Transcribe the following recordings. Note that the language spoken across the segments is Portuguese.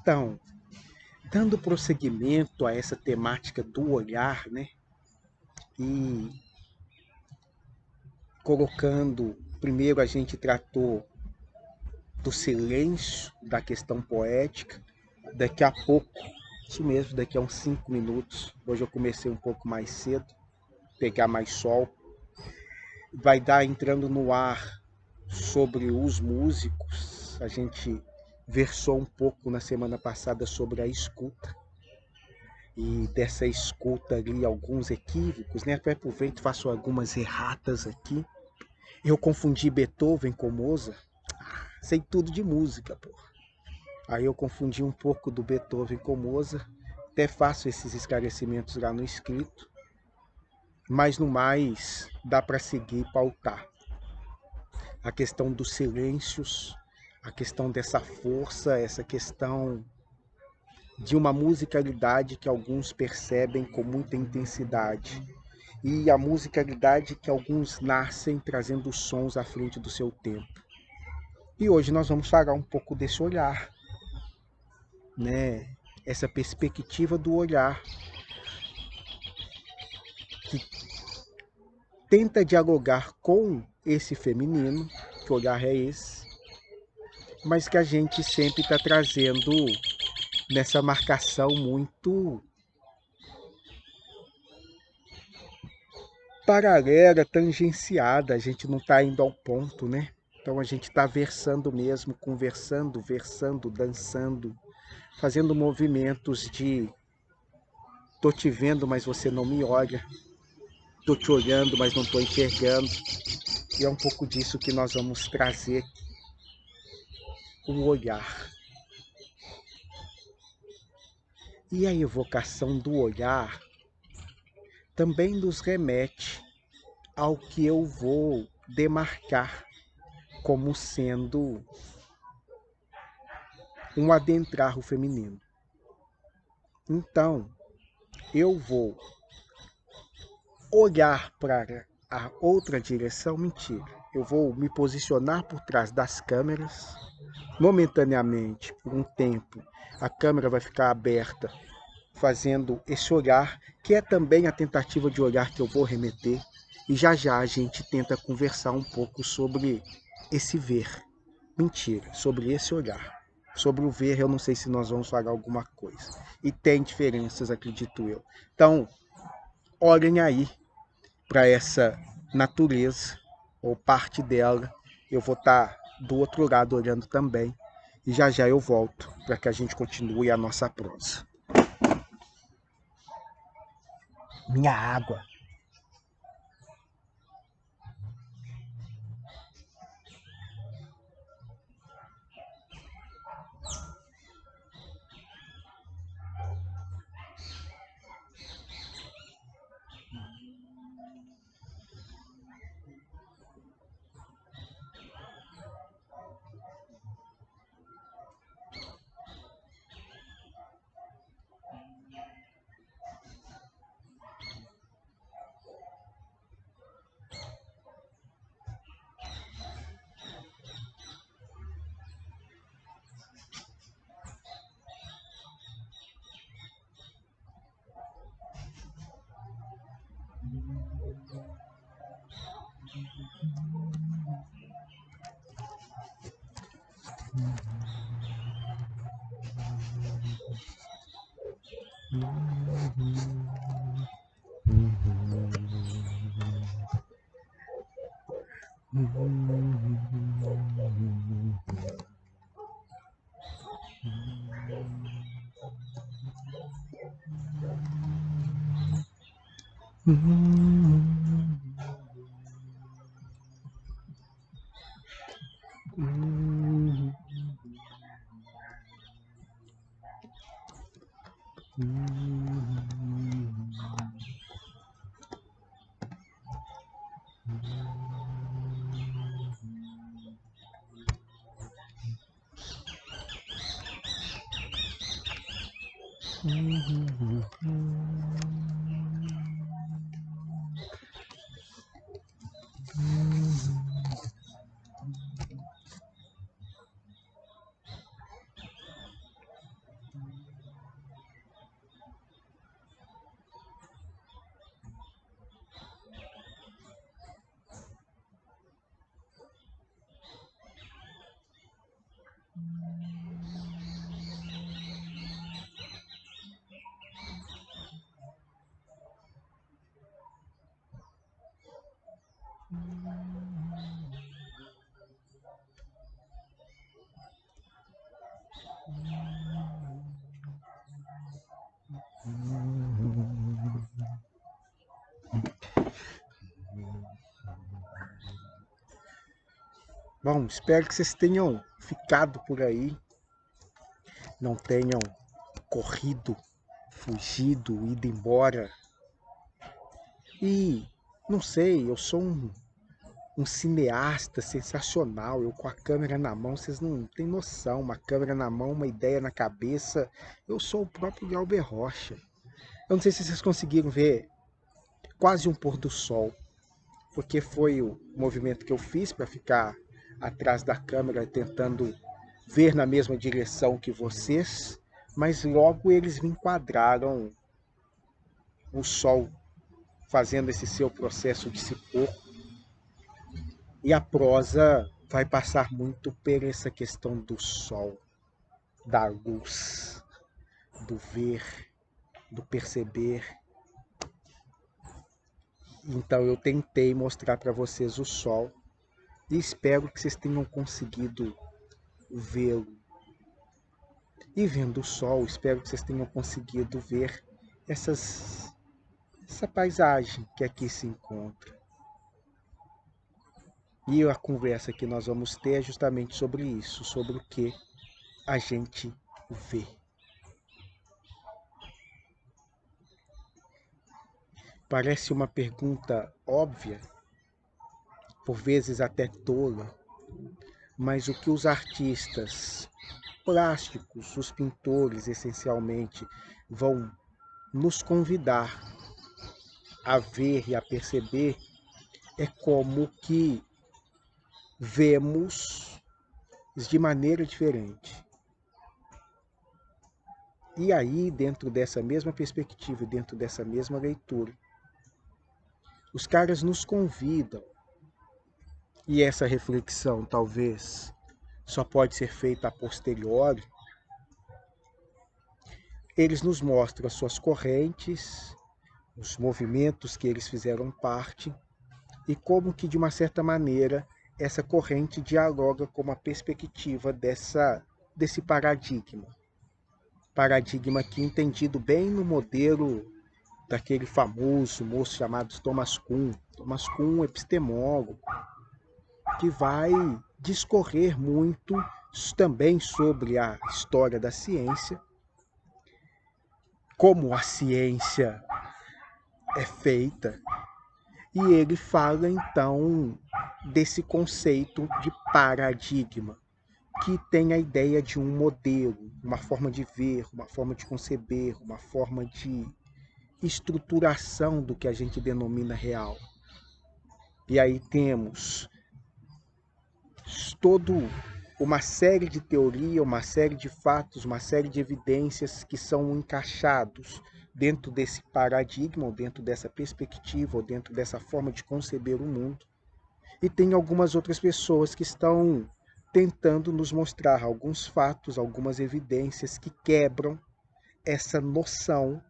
Então, dando prosseguimento a essa temática do olhar, né? E colocando, primeiro a gente tratou do silêncio, da questão poética. Daqui a pouco, isso mesmo, daqui a uns 5 minutos, hoje eu comecei um pouco mais cedo, pegar mais sol, vai dar entrando no ar sobre os músicos. A gente versou um pouco na semana passada sobre a escuta, e dessa escuta ali alguns equívocos, né? Até aproveito e faço algumas erratas aqui. Eu confundi Beethoven com Mozart. Sei tudo de música, pô. Aí eu confundi um pouco do Beethoven com Mozart. Até faço esses esclarecimentos lá no escrito. Mas no mais, dá para seguir e pautar. A questão dos silêncios, a questão dessa força, essa questão de uma musicalidade que alguns percebem com muita intensidade. E a musicalidade que alguns nascem trazendo sons à frente do seu tempo. E hoje nós vamos falar um pouco desse olhar, né? Essa perspectiva do olhar que tenta dialogar com esse feminino, que olhar é esse, mas que a gente sempre está trazendo nessa marcação muito paralela, tangenciada, a gente não está indo ao ponto, né? Então a gente está versando mesmo, conversando, versando, dançando, fazendo movimentos de tô te vendo, mas você não me olha, tô te olhando, mas não tô enxergando. E é um pouco disso que nós vamos trazer, o olhar. E a evocação do olhar também nos remete ao que eu vou demarcar como sendo um adentrar o feminino. Então, eu vou olhar para a outra direção, mentira. Eu vou me posicionar por trás das câmeras, momentaneamente, por um tempo, a câmera vai ficar aberta, fazendo esse olhar, que é também a tentativa de olhar que eu vou remeter, e já já a gente tenta conversar um pouco sobre esse ver. Mentira, sobre esse olhar. Sobre o ver, eu não sei se nós vamos falar alguma coisa. E tem diferenças, acredito eu. Então, olhem aí para essa natureza, ou parte dela. Eu vou estar do outro lado olhando também. E já já eu volto para que a gente continue a nossa prosa. Minha água. Bom, espero que vocês tenham ficado por aí, não tenham corrido, fugido, ido embora. E não sei, eu sou um cineasta sensacional, eu com a câmera na mão, vocês não têm noção, uma câmera na mão, uma ideia na cabeça, eu sou o próprio Glauber Rocha. Eu não sei se vocês conseguiram ver quase um pôr do sol, porque foi o movimento que eu fiz para ficar atrás da câmera tentando ver na mesma direção que vocês, mas logo eles me enquadraram o sol fazendo esse seu processo de se pôr. E a prosa vai passar muito por essa questão do sol, da luz, do ver, do perceber. Então eu tentei mostrar para vocês o sol e espero que vocês tenham conseguido vê-lo. E vendo o sol, espero que vocês tenham conseguido ver essa paisagem que aqui se encontra. E a conversa que nós vamos ter é justamente sobre isso, sobre o que a gente vê. Parece uma pergunta óbvia, por vezes até tola, mas o que os artistas plásticos, os pintores essencialmente, vão nos convidar a ver e a perceber é como que vemos de maneira diferente. E aí, dentro dessa mesma perspectiva, dentro dessa mesma leitura, os caras nos convidam, e essa reflexão talvez só pode ser feita a posteriori, eles nos mostram as suas correntes, os movimentos que eles fizeram parte, e como que, de uma certa maneira, essa corrente dialoga com a perspectiva desse paradigma. Paradigma que, entendido bem no modelo daquele famoso moço chamado Thomas Kuhn. Thomas Kuhn, epistemólogo, que vai discorrer muito também sobre a história da ciência, como a ciência é feita, e ele fala então desse conceito de paradigma, que tem a ideia de um modelo, uma forma de ver, uma forma de conceber, uma forma de estruturação do que a gente denomina real. E aí temos toda uma série de teoria, uma série de fatos, uma série de evidências que são encaixados dentro desse paradigma, ou dentro dessa perspectiva, ou dentro dessa forma de conceber o mundo. E tem algumas outras pessoas que estão tentando nos mostrar alguns fatos, algumas evidências que quebram essa noção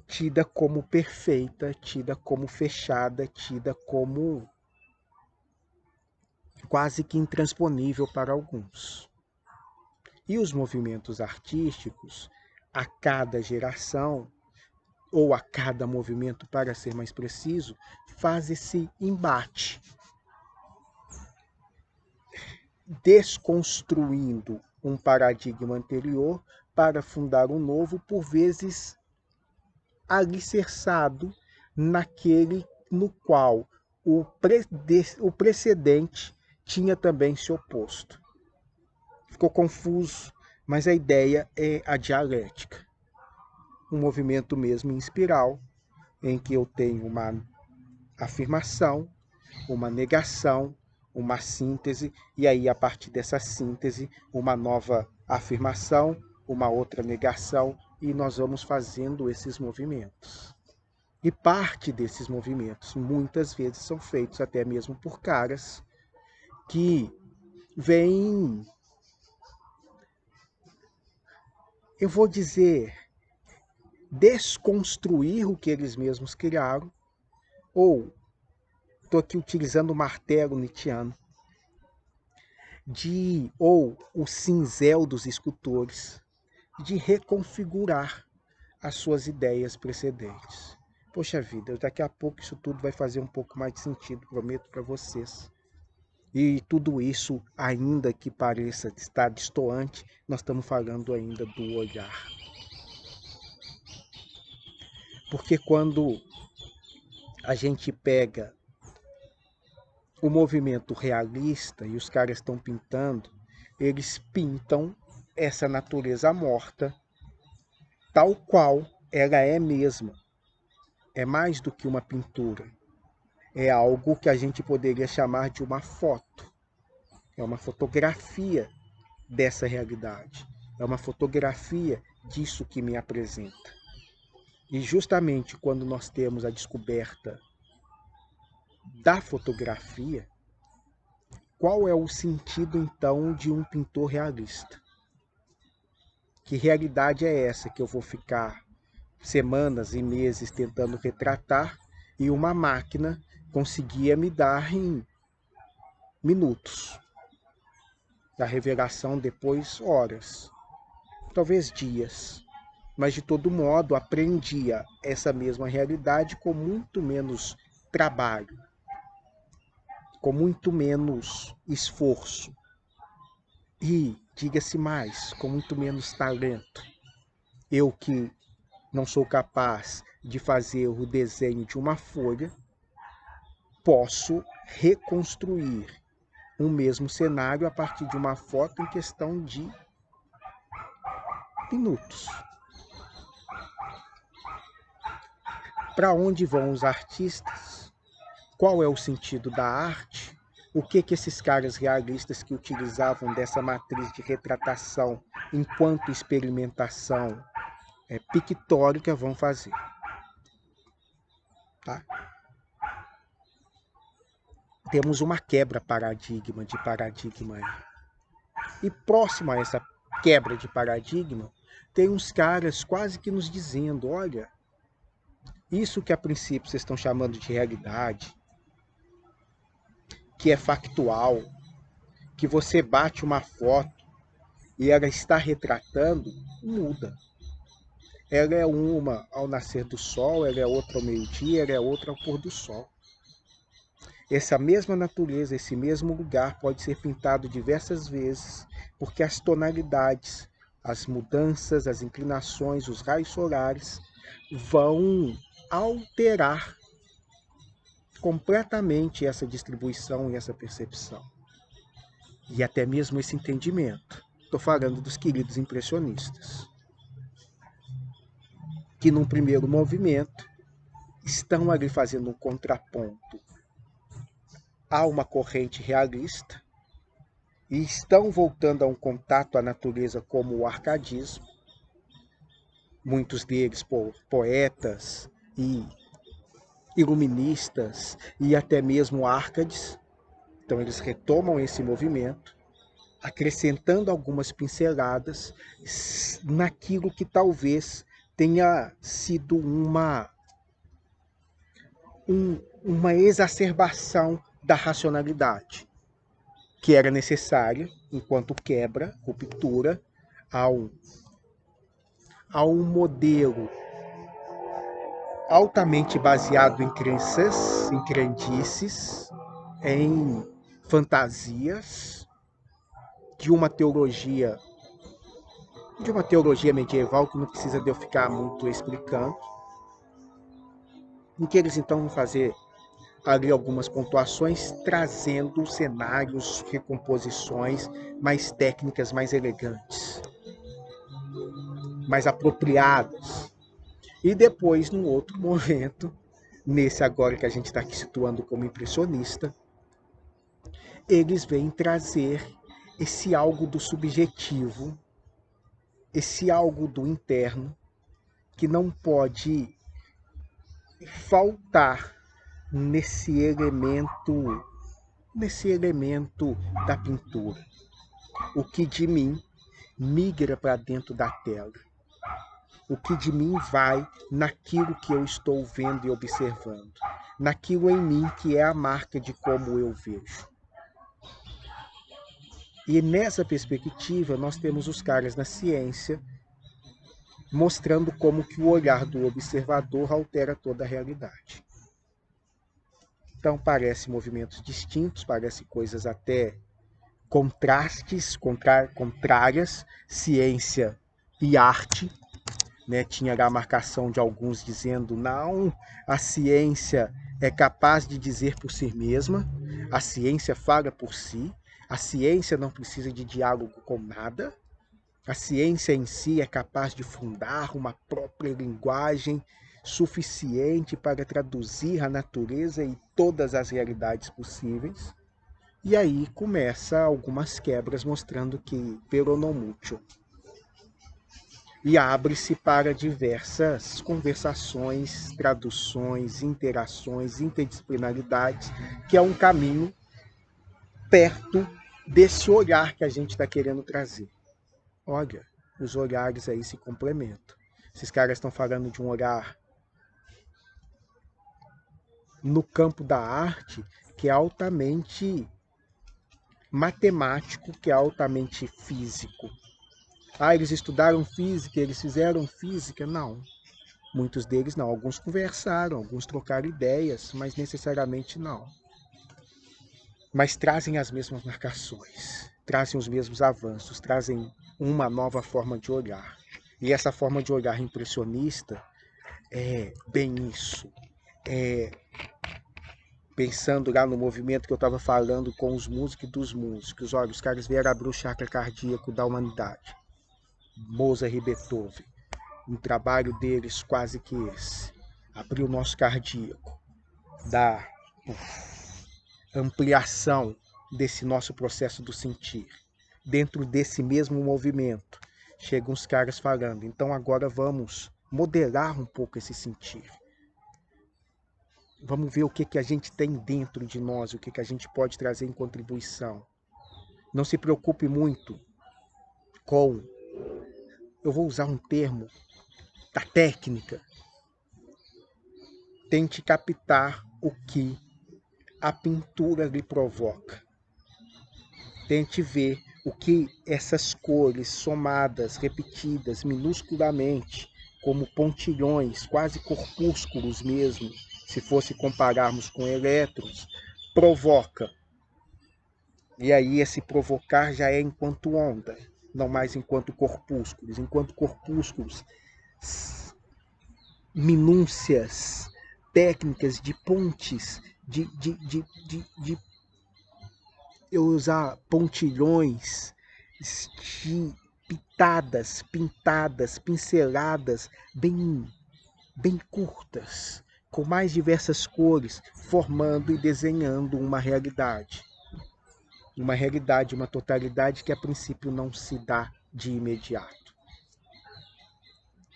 tida como perfeita, tida como fechada, tida como quase que intransponível para alguns. E os movimentos artísticos, a cada geração, ou a cada movimento, para ser mais preciso, faz esse embate, desconstruindo um paradigma anterior para fundar um novo, por vezes alicerçado naquele no qual o precedente tinha também se oposto. Ficou confuso, mas a ideia é a dialética. Um movimento mesmo em espiral, em que eu tenho uma afirmação, uma negação, uma síntese, e aí a partir dessa síntese, uma nova afirmação, uma outra negação, e nós vamos fazendo esses movimentos. E parte desses movimentos, muitas vezes, são feitos até mesmo por caras que vêm, eu vou dizer, desconstruir o que eles mesmos criaram, ou, estou aqui utilizando o martelo nietzschiano, ou o cinzel dos escultores, de reconfigurar as suas ideias precedentes. Poxa vida, daqui a pouco isso tudo vai fazer um pouco mais de sentido, prometo para vocês. E tudo isso, ainda que pareça estar destoante, nós estamos falando ainda do olhar. Porque quando a gente pega o movimento realista e os caras estão pintando, eles pintam essa natureza morta tal qual ela é mesma. É mais do que uma pintura. É algo que a gente poderia chamar de uma foto. É uma fotografia dessa realidade. É uma fotografia disso que me apresenta. E justamente quando nós temos a descoberta da fotografia, qual é o sentido então de um pintor realista? Que realidade é essa que eu vou ficar semanas e meses tentando retratar e uma máquina conseguia me dar em minutos? Da revelação depois horas, talvez dias. Mas de todo modo aprendia essa mesma realidade com muito menos trabalho, com muito menos esforço e, diga-se mais, com muito menos talento. Eu que não sou capaz de fazer o desenho de uma folha, posso reconstruir um mesmo cenário a partir de uma foto em questão de minutos. Para onde vão os artistas? Qual é o sentido da arte? O que esses caras realistas que utilizavam dessa matriz de retratação enquanto experimentação pictórica vão fazer? Tá? Temos uma quebra de paradigma aí. E próximo a essa quebra de paradigma, tem uns caras quase que nos dizendo, olha, isso que a princípio vocês estão chamando de realidade, que é factual, que você bate uma foto e ela está retratando, muda. Ela é uma ao nascer do sol, ela é outra ao meio-dia, ela é outra ao pôr do sol. Essa mesma natureza, esse mesmo lugar pode ser pintado diversas vezes, porque as tonalidades, as mudanças, as inclinações, os raios solares vão alterar completamente essa distribuição e essa percepção. E até mesmo esse entendimento. Estou falando dos queridos impressionistas, que num primeiro movimento estão ali fazendo um contraponto a uma corrente realista e estão voltando a um contato à natureza como o arcadismo, muitos deles poetas e iluministas e até mesmo árcades. Então eles retomam esse movimento, acrescentando algumas pinceladas naquilo que talvez tenha sido uma exacerbação da racionalidade, que era necessária enquanto quebra, ruptura, ao modelo altamente baseado em crenças, em crendices, em fantasias de uma teologia medieval que não precisa de eu ficar muito explicando, em que eles então vão fazer ali algumas pontuações, trazendo cenários, recomposições mais técnicas, mais elegantes, mais apropriadas. E depois, num outro momento, nesse agora que a gente está aqui situando como impressionista, eles vêm trazer esse algo do subjetivo, esse algo do interno, que não pode faltar nesse elemento da pintura. O que de mim migra para dentro da tela. O que de mim vai naquilo que eu estou vendo e observando. Naquilo em mim que é a marca de como eu vejo. E nessa perspectiva, nós temos os caras na ciência mostrando como que o olhar do observador altera toda a realidade. Então, parece movimentos distintos, parece coisas até contrastes, contrárias, ciência e arte. Né? Tinha a marcação de alguns dizendo, não, a ciência é capaz de dizer por si mesma, a ciência fala por si, a ciência não precisa de diálogo com nada, a ciência em si é capaz de fundar uma própria linguagem suficiente para traduzir a natureza e todas as realidades possíveis. E aí começa algumas quebras mostrando que pero non mucho. E abre-se para diversas conversações, traduções, interações, interdisciplinaridades, que é um caminho perto desse olhar que a gente está querendo trazer. Olha, os olhares aí se complementam. Esses caras estão falando de um olhar no campo da arte que é altamente matemático, que é altamente físico. Ah, eles estudaram física, eles fizeram física? Não. Muitos deles não. Alguns conversaram, alguns trocaram ideias, mas necessariamente não. Mas trazem as mesmas marcações, trazem os mesmos avanços, trazem uma nova forma de olhar. E essa forma de olhar impressionista é bem isso. Pensando lá no movimento que eu estava falando com os músicos e dos músicos. Olha, os caras vieram abrir o chakra cardíaco da humanidade. Mozart e Beethoven. Um trabalho deles quase que esse. Abrir o nosso cardíaco. Da ampliação desse nosso processo do sentir. Dentro desse mesmo movimento, chegam os caras falando, então agora vamos modelar um pouco esse sentir. Vamos ver o que a gente tem dentro de nós, o que a gente pode trazer em contribuição. Não se preocupe muito com, eu vou usar um termo da técnica, tente captar o que a pintura lhe provoca. Tente ver o que essas cores somadas, repetidas, minusculamente, como pontilhões, quase corpúsculos mesmo, se fosse compararmos com elétrons, provoca. E aí esse provocar já é enquanto onda, não mais enquanto corpúsculos. Enquanto corpúsculos, minúcias, técnicas de pontes, de eu usar pontilhões, pitadas, pintadas, pinceladas bem curtas, com mais diversas cores, formando e desenhando uma realidade. Uma realidade, uma totalidade que a princípio não se dá de imediato.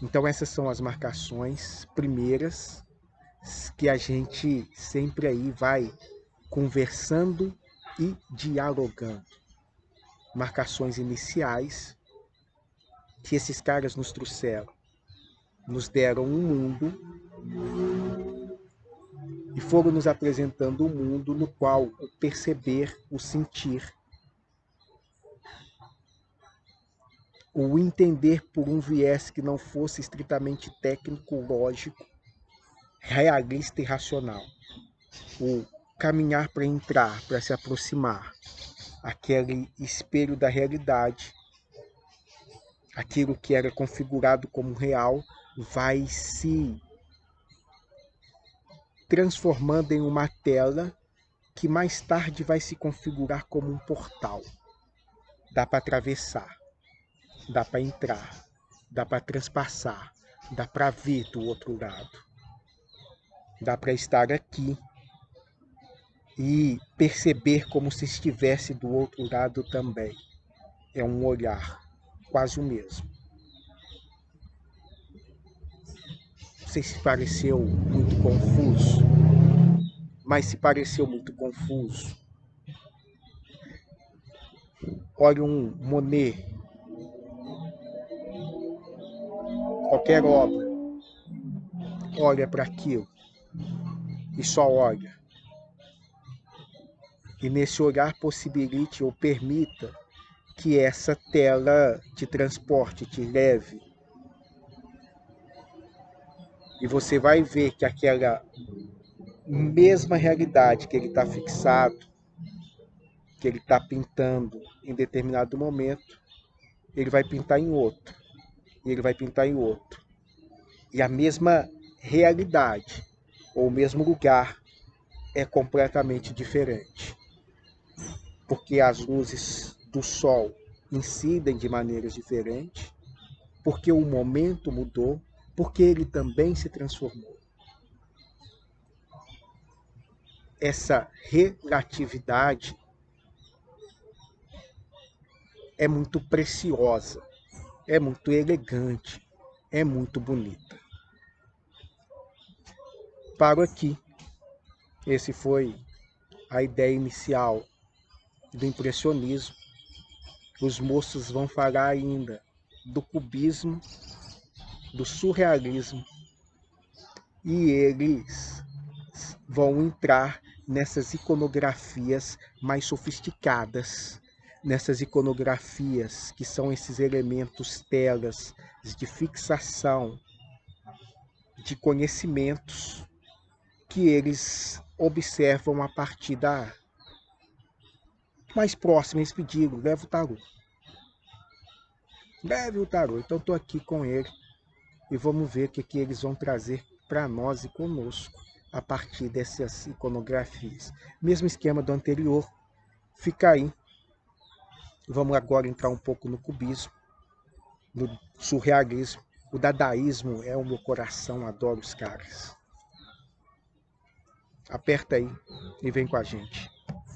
Então essas são as marcações primeiras que a gente sempre aí vai conversando e dialogando. Marcações iniciais que esses caras nos trouxeram. Nos deram um mundo e foram nos apresentando um mundo no qual o perceber, o sentir, o entender por um viés que não fosse estritamente técnico, lógico, realista e racional. O caminhar para entrar, para se aproximar, aquele espelho da realidade, aquilo que era configurado como real, vai se transformando em uma tela que mais tarde vai se configurar como um portal. Dá para atravessar, dá para entrar, dá para transpassar, dá para ver do outro lado. Dá para estar aqui e perceber como se estivesse do outro lado também. É um olhar quase o mesmo. Não sei se pareceu muito confuso, mas se pareceu muito confuso, olha um Monet, qualquer obra, olha para aquilo e só olha. E nesse olhar possibilite ou permita que essa tela te transporte, te leve. E você vai ver que aquela mesma realidade que ele está fixado, que ele está pintando em determinado momento, ele vai pintar em outro, e ele vai pintar em outro. E a mesma realidade, ou o mesmo lugar, é completamente diferente. Porque as luzes do sol incidem de maneiras diferentes, porque o momento mudou, porque ele também se transformou. Essa relatividade é muito preciosa, é muito elegante, é muito bonita. Paro aqui. Esse foi a ideia inicial do impressionismo. Os moços vão falar ainda do cubismo, do surrealismo, e eles vão entrar nessas iconografias mais sofisticadas, nessas iconografias que são esses elementos telas de fixação de conhecimentos que eles observam a partir da mais próxima. Eles pediram, leva o tarô. Leve o tarô. Então estou aqui com ele e vamos ver o que eles vão trazer para nós e conosco a partir dessas iconografias. Mesmo esquema do anterior, fica aí. Vamos agora entrar um pouco no cubismo, no surrealismo. O dadaísmo é o meu coração, adoro os caras. Aperta aí e vem com a gente.